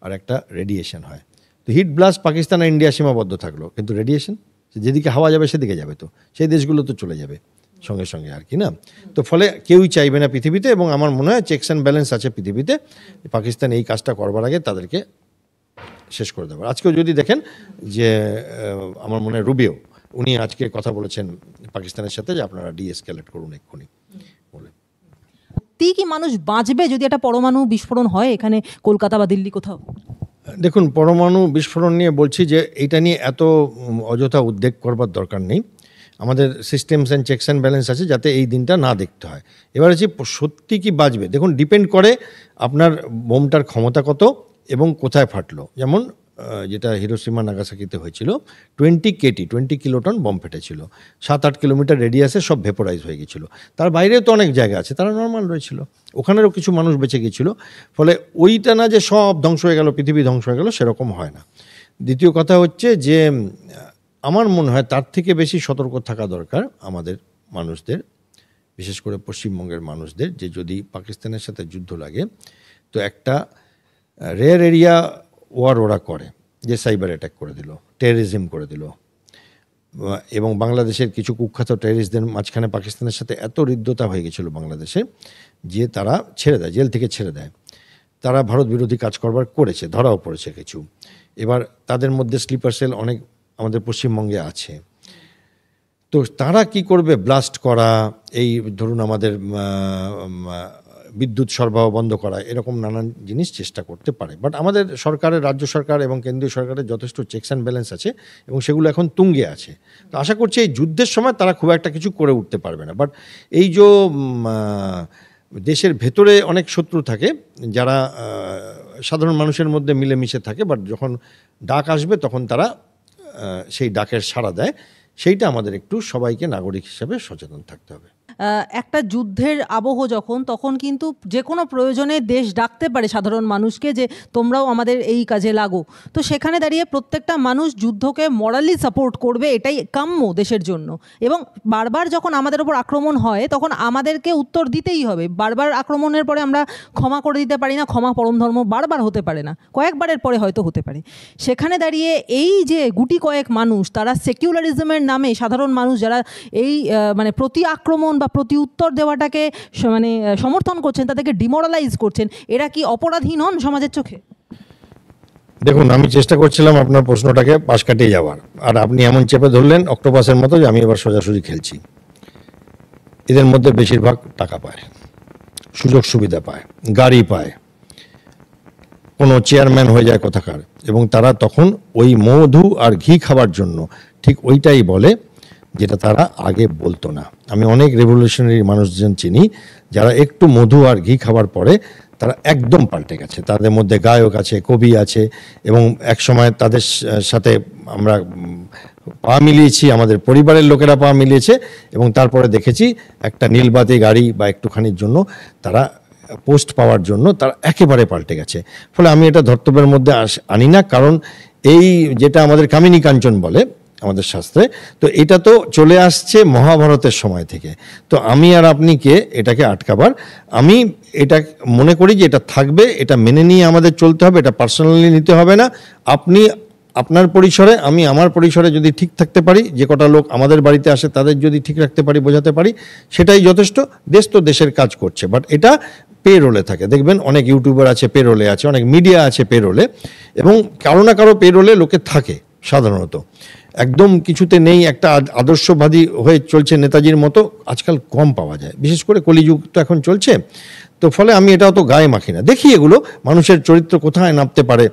আর একটা রেডিয়েশন হয়। তো হিট ব্লাস্ট পাকিস্তান আর ইন্ডিয়া সীমাবদ্ধ থাকলো, কিন্তু রেডিয়েশন যেদিকে হাওয়া যাবে সেদিকে যাবে, তো সেই দেশগুলো তো চলে যাবে সঙ্গে সঙ্গে, আর কি না। তো ফলে কেউই চাইবে না পৃথিবীতে, এবং আমার মনে হয় চেকস অ্যান্ড ব্যালেন্স আছে পৃথিবীতে। পাকিস্তান এই কাজটা করবার আগে তাদেরকে শেষ করে দেবে। আজকেও যদি দেখেন যে আমার মনে হয় রুবিও, উনি আজকে কথা বলেছেন পাকিস্তানের সাথে যে আপনারা ডিএসকেলেট করুন এক্ষুনি বলে। কি মানুষ বাঁচবে যদি একটা পরমাণু বিস্ফোরণ হয় এখানে কলকাতা বা দিল্লি কোথাও? দেখুন, পরমাণু বিস্ফোরণ নিয়ে বলছি যে এটা নিয়ে এত অযথা উদ্বেগ করবার দরকার নেই। আমাদের systems and checks and balance আছে যাতে এই দিনটা না দেখতে হয়। এবার হচ্ছে সত্যি কি বাঁচবে, দেখুন ডিপেন্ড করে আপনার বোমটার ক্ষমতা কত এবং কোথায় ফাটলো। যেমন যেটা হিরোশিমা নাগাসাকিতে হয়েছিল, 20 কিলোটন বম ফেটেছিল, 7-8 কিলোমিটার রেডিয়াসে সব ভেপোরাইজ হয়ে গেছিল। তার বাইরেও তো অনেক জায়গা আছে, তারা নর্মাল রয়েছিল, ওখানেরও কিছু মানুষ বেঁচে গিয়েছিল। ফলে ওইটা না যে সব ধ্বংস হয়ে গেল, পৃথিবী ধ্বংস হয়ে গেল, সেরকম হয় না। দ্বিতীয় কথা হচ্ছে যে আমার মনে হয় তার থেকে বেশি সতর্ক থাকা দরকার আমাদের মানুষদের, বিশেষ করে পশ্চিমবঙ্গের মানুষদের, যে যদি পাকিস্তানের সাথে যুদ্ধ লাগে তো একটা রেয়ার এরিয়া ওয়ার ওরা করে, যে সাইবার অ্যাটাক করে দিল, টেররিজম করে দিল, এবং বাংলাদেশের কিছু কুখ্যাত টেররিস্টদের মাঝখানে পাকিস্তানের সাথে এত হৃদ্যতা হয়ে গেছিলো বাংলাদেশে যে তারা ছেড়ে দেয়, জেল থেকে ছেড়ে দেয়। তারা ভারত বিরোধী কাজ করবার করেছে, ধরাও পড়েছে কিছু। এবার তাদের মধ্যে স্লিপার সেল অনেক আমাদের পশ্চিমবঙ্গে আছে। তো তারা কি করবে? ব্লাস্ট করা, এই ধরুন আমাদের বিদ্যুৎ সরবরাহ বন্ধ করা, এরকম নানান জিনিস চেষ্টা করতে পারে। বাট আমাদের সরকারের, রাজ্য সরকার এবং কেন্দ্রীয় সরকারের যথেষ্ট চেকস অ্যান্ড ব্যালেন্স আছে এবং সেগুলো এখন তুঙ্গে আছে। তো আশা করছি এই যুদ্ধের সময় তারা খুব একটা কিছু করে উঠতে পারবে না। বাট এই যে দেশের ভেতরে অনেক শত্রু থাকে যারা সাধারণ মানুষের মধ্যে মিলেমিশে থাকে, বাট যখন ডাক আসবে তখন তারা সেই ডাকের সাড়া দেয়। সেইটা আমাদের একটু সবাইকে নাগরিক হিসাবে সচেতন থাকতে হবে। একটা যুদ্ধের আবহ যখন, তখন কিন্তু যে কোনো প্রয়োজনে দেশ ডাকতে পারে সাধারণ মানুষকে যে তোমরাও আমাদের এই কাজে লাগো। তো সেখানে দাঁড়িয়ে প্রত্যেকটা মানুষ যুদ্ধকে মরালি সাপোর্ট করবে, এটাই কাম্য দেশের জন্য। এবং বারবার যখন আমাদের ওপর আক্রমণ হয় তখন আমাদেরকে উত্তর দিতেই হবে। বারবার আক্রমণের পরে আমরা ক্ষমা করে দিতে পারি না, ক্ষমা পরম ধর্ম বারবার হতে পারে না, কয়েকবারের পরে হয়তো হতে পারে। সেখানে দাঁড়িয়ে এই যে গুটি কয়েক মানুষ, তারা সেকুলারিজমের নামে সাধারণ মানুষ যারা এই মানে প্রতি আক্রমণ বা প্রতি উত্তর দেওয়াটাকে মানে সমর্থন করছেন, তাদেরকে ডিমোরালাইজ করছেন, এরা কি অপরাধী নন সমাজের চোখে? দেখুন, আমি চেষ্টা করছিলাম আপনার প্রশ্নটাকে পাশ কাটিয়ে যাওয়ার, আর আপনি এমন চেপে ধরলেন অক্টোপাসের মতো যে আমি এবার সোজাসুজি খেলছি। এদের মধ্যে বেশিরভাগ টাকা পায়, সুযোগ সুবিধা পায়, গাড়ি পায়, কোনো চেয়ারম্যান হয়ে যায় কোথাকার, এবং তারা তখন ওই মধু আর ঘি খাবার জন্য ঠিক ওইটাই বলে যেটা তারা আগে বলতো না। আমি অনেক রেভলিউশনারি মানুষজন চিনি যারা একটু মধু আর ঘি খাবার পরে তারা একদম পাল্টে গেছে। তাদের মধ্যে গায়ক আছে, কবি আছে, এবং একসময় তাদের সাথে আমরা পা মিলিয়েছি, আমাদের পরিবারের লোকেরা পা মিলিয়েছে, এবং তারপরে দেখেছি একটা নীলবাতি গাড়ি বা একটুখানির জন্য তারা পোস্ট পাওয়ার জন্য তারা একেবারে পাল্টে গেছে। ফলে আমি এটা ধর্তব্যের মধ্যে আনি না, কারণ এই যেটা আমাদের কামিনী কাঞ্চন বলে আমাদের শাস্ত্রে, তো এটা তো চলে আসছে মহাভারতের সময় থেকে। তো আমি আর আপনি কে এটাকে আটকাবার? আমি এটা মনে করি যে এটা থাকবে, এটা মেনে নিয়ে আমাদের চলতে হবে, এটা পার্সোনালি নিতে হবে না। আপনি আপনার পরিসরে, আমি আমার পরিসরে যদি ঠিক থাকতে পারি, যে কটা লোক আমাদের বাড়িতে আসে তাদের যদি ঠিক রাখতে পারি, বোঝাতে পারি, সেটাই যথেষ্ট। দেশ তো দেশের কাজ করছে, বাট এটা পে রোলে থাকে। দেখবেন অনেক ইউটিউবার আছে পে রোলে আছে, অনেক মিডিয়া আছে পে রোলে, এবং কারো না কারো পে রোলে লোকে থাকে সাধারণত। একদম কিছুতে নেই, একটা আদর্শবাদী হয়ে চলছে নেতাজির মতো আজকাল কম পাওয়া যায়, বিশেষ করে কলিযুগ তো এখন চলছে। তো ফলে আমি এটাও তো গায়ে মাখি না, দেখি এগুলো মানুষের চরিত্র কোথায় নামতে পারে,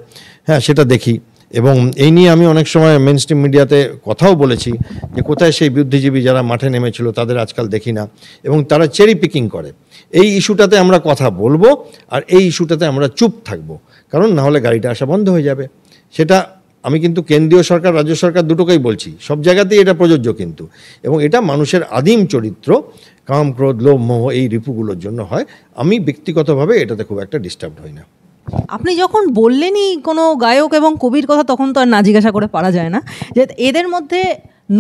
হ্যাঁ সেটা দেখি। এবং এই নিয়ে আমি অনেক সময় মেন স্ট্রিম মিডিয়াতে কথাও বলেছি যে কোথায় সেই বুদ্ধিজীবী যারা মাঠে নেমেছিল, তাদের আজকাল দেখি না, এবং তারা চেরি পিকিং করে। এই ইস্যুটাতে আমরা কথা বলবো, আর এই ইস্যুটাতে আমরা চুপ থাকবো, কারণ না হলে গাড়িটা আসা বন্ধ হয়ে যাবে। সেটা আমি কিন্তু কেন্দ্রীয় সরকার, রাজ্য সরকার দুটোকেই বলছি, সব জায়গাতেই এটা প্রযোজ্য কিন্তু। এবং এটা মানুষের আদিম চরিত্র, কাম, ক্রোধ, লোভ, মোহ, এই রিপুগুলোর জন্য হয়। আমি ব্যক্তিগতভাবে এটাতে খুব একটা ডিস্টার্বড হই না। আপনি যখন বললেনই কোনো গায়ক এবং কবির কথা, তখন তো আর না জিজ্ঞাসা করে পারা যায় না যে এদের মধ্যে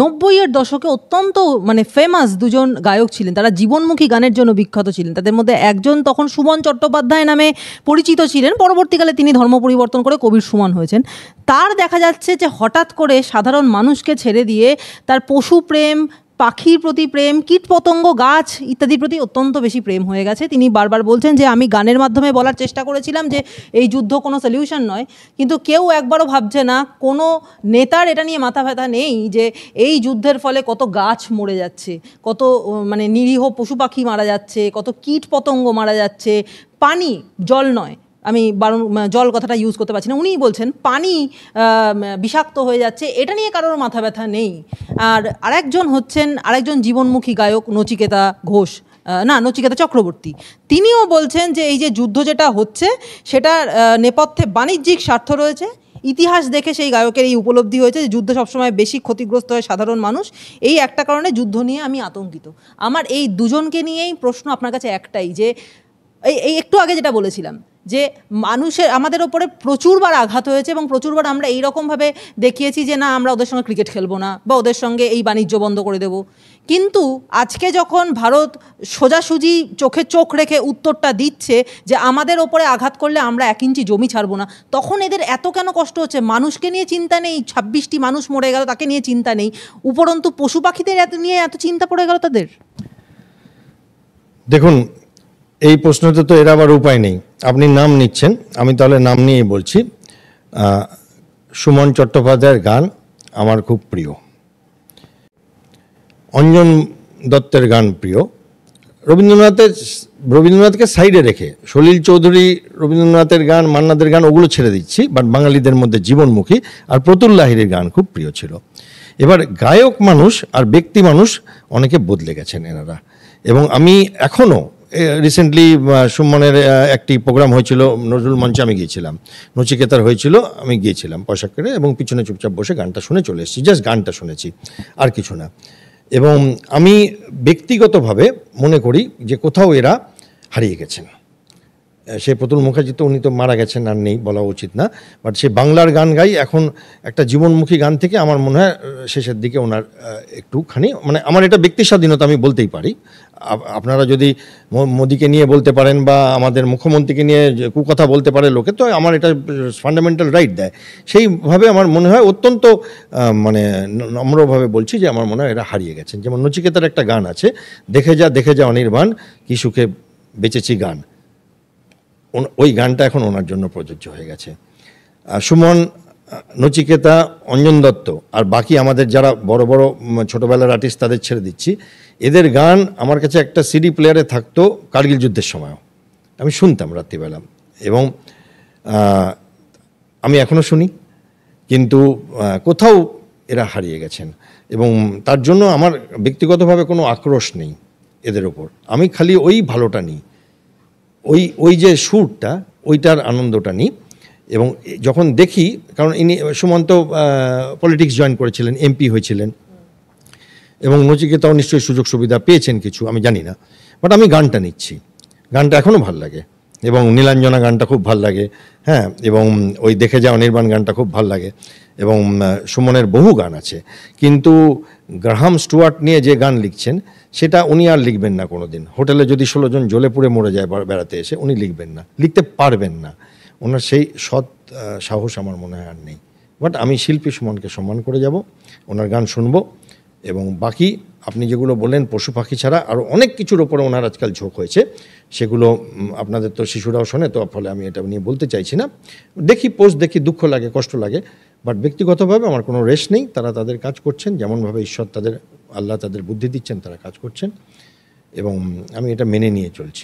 90-এর দশকে অত্যন্ত মানে ফেমাস দুজন গায়ক ছিলেন, তারা জীবনমুখী গানের জন্য বিখ্যাত ছিলেন। তাদের মধ্যে একজন তখন সুমন চট্টোপাধ্যায় নামে পরিচিত ছিলেন, পরবর্তীকালে তিনি ধর্ম পরিবর্তন করে কবির সুমন হয়েছেন। তার দেখা যাচ্ছে যে হঠাৎ করে সাধারণ মানুষকে ছেড়ে দিয়ে তার পশু প্রেম, পাখির প্রতি প্রেম, কীটপতঙ্গ, গাছ ইত্যাদির প্রতি অত্যন্ত বেশি প্রেম হয়ে গেছে। তিনি বারবার বলছেন যে আমি গানের মাধ্যমে বলার চেষ্টা করেছিলাম যে এই যুদ্ধ কোনো সলিউশন নয়, কিন্তু কেউ একবারও ভাবছে না, কোনো নেতার এটা নিয়ে মাথা ব্যথা নেই যে এই যুদ্ধের ফলে কত গাছ মরে যাচ্ছে, কত মানে নিরীহ পশু পাখি মারা যাচ্ছে, কত কীটপতঙ্গ মারা যাচ্ছে, পানি, জল নয়, আমি জল কথাটা ইউজ করতে পারছি না, উনিই বলছেন পানি বিষাক্ত হয়ে যাচ্ছে, এটা নিয়ে কারোর মাথা ব্যথা নেই। আর আরেকজন জীবনমুখী গায়ক নচিকেতা ঘোষ, নচিকেতা চক্রবর্তী, তিনিও বলছেন যে এই যে যুদ্ধ যেটা হচ্ছে সেটার নেপথ্যে বাণিজ্যিক স্বার্থ রয়েছে। ইতিহাস দেখে সেই গায়কের এই উপলব্ধি হয়েছে যে যুদ্ধ সবসময় বেশি ক্ষতিগ্রস্ত হয় সাধারণ মানুষ, এই একটা কারণে যুদ্ধ নিয়ে আমি আতঙ্কিত। আমার এই দুজনকে নিয়েই প্রশ্ন আপনার কাছে একটাই, যে এই একটু আগে যেটা বলেছিলাম যে আমাদের ওপরে প্রচুরবার আঘাত হয়েছে, এবং প্রচুরবার আমরা এইরকমভাবে দেখিয়েছি যে না আমরা ওদের সঙ্গে ক্রিকেট খেলবো না, বা ওদের সঙ্গে এই বাণিজ্য বন্ধ করে দেব। কিন্তু আজকে যখন ভারত সোজাসুজি চোখে চোখ রেখে উত্তরটা দিচ্ছে যে আমাদের ওপরে আঘাত করলে আমরা 1 ইঞ্চি জমি ছাড়বো না, তখন এদের এত কেন কষ্ট হচ্ছে? মানুষকে নিয়ে চিন্তা নেই, 26টি মানুষ মরে গেল তাকে নিয়ে চিন্তা নেই, উপরন্তু পশু পাখিদের নিয়ে এত চিন্তা পড়ে গেল তাদের। দেখুন, এই প্রশ্নতে তো এর আবার উপায় নেই। আপনি নাম নিচ্ছেন, আমি তাহলে নাম নিয়েই বলছি। সুমন চট্টোপাধ্যায়ের গান আমার খুব প্রিয়, অঞ্জন দত্তের গান প্রিয়। রবীন্দ্রনাথকে সাইডে রেখে সলিল চৌধুরী, রবীন্দ্রনাথের গান, মান্নাদের গান ওগুলো ছেড়ে দিচ্ছি, বাট বাঙালিদের মধ্যে জীবনমুখী আর প্রতুল লাহিড়ীর গান খুব প্রিয় ছিল। এবার গায়ক মানুষ আর ব্যক্তি মানুষ অনেকে বদলে গেছেন এনারা, এবং আমি এখনও রিসেন্টলি সুমনের একটি প্রোগ্রাম হয়েছিল নজরুল মঞ্চে, আমি গিয়েছিলাম, নচিকেতার হয়েছিল, আমি গিয়েছিলাম পয়সা করে, এবং পিছনে চুপচাপ বসে গানটা শুনে চলে এসেছি, জাস্ট গানটা শুনেছি, আর কিছু না। এবং আমি ব্যক্তিগতভাবে মনে করি যে কোথাও এরা হারিয়ে গেছেন। সে প্রতুল মুখার্জি তো, উনি তো মারা গেছেন, আর নেই, বলা উচিত না, বাট সে বাংলার গান গাই এখন একটা জীবনমুখী গান থেকে আমার মনে হয় শেষের দিকে ওনার একটুখানি, মানে আমার এটা ব্যক্তি স্বাধীনতা, আমি বলতেই পারি। আপনারা যদি মোদিকে নিয়ে বলতে পারেন বা আমাদের মুখ্যমন্ত্রীকে নিয়ে কুকথা বলতে পারে লোকে, তো আমার এটা ফান্ডামেন্টাল রাইট দেয়। সেইভাবে আমার মনে হয় অত্যন্ত মানে নম্রভাবে বলছি যে আমার মনে হয় এরা হারিয়ে গেছেন। যেমন নচিকেতার একটা গান আছে, দেখে যা অনির্বাণ কি সুখে বেঁচেছি গান, ওই গানটা এখন ওনার জন্য প্রযোজ্য হয়ে গেছে। সুমন, নচিকেতা, অঞ্জন দত্ত আর বাকি আমাদের যারা বড় বড় ছোটোবেলার আর্টিস্ট, তাদের ছেড়ে দিচ্ছি। এদের গান আমার কাছে একটা সিডি প্লেয়ারে থাকতো কার্গিল যুদ্ধের সময়ও, আমি শুনতাম রাত্রিবেলা, এবং আমি এখনও শুনি, কিন্তু কোথাও এরা হারিয়ে গেছেন। এবং তার জন্য আমার ব্যক্তিগতভাবে কোনো আক্রোশ নেই এদের ওপর, আমি খালি ওই ভালোটা নিই, ওই যে সুরটা, ওইটার আনন্দটা নিই। এবং যখন দেখি, কারণ ইনি সুমন্ত পলিটিক্স জয়েন করেছিলেন, এমপি হয়েছিলেন, এবং নচিকেতাও নিশ্চয়ই সুযোগ সুবিধা পেয়েছেন কিছু, আমি জানি না, বাট আমি গানটা নিচ্ছি, গানটা এখনও ভাল লাগে, এবং নীলাঞ্জনা গানটা খুব ভাল লাগে, হ্যাঁ, এবং ওই দেখে যা অনির্বাণ গানটা খুব ভাল লাগে, এবং সুমনের বহু গান আছে। কিন্তু গ্রাহাম স্টুয়ার্ট নিয়ে যে গান লিখছেন, সেটা উনি আর লিখবেন না কোনো দিন। হোটেলে যদি 16 জন জ্বলে পুড়ে মরে যায় বেড়াতে এসে, উনি লিখবেন না, লিখতে পারবেন না, ওনার সেই সৎ সাহস আমার মনে হয় আর নেই। বাট আমি শিল্পী সুমনকে সম্মান করে যাব, ওনার গান শুনবো। এবং বাকি আপনি যেগুলো বললেন, পশু পাখি ছাড়া আরও অনেক কিছুর ওপরে ওনার আজকাল ঝোঁক হয়েছে, সেগুলো আপনাদের তো শিশুরাও শোনে, তো ফলে আমি এটা নিয়ে বলতে চাইছি না। দেখি, পোস্ট দেখি, দুঃখ লাগে, কষ্ট লাগে, বাট ব্যক্তিগতভাবে আমার কোনো রেশ নেই। তারা তাদের কাজ করছেন, যেমনভাবে ঈশ্বর তাদের, আল্লাহ তাদের বুদ্ধি দিচ্ছেন, তারা কাজ করছেন, এবং আমি এটা মেনে নিয়ে চলছি।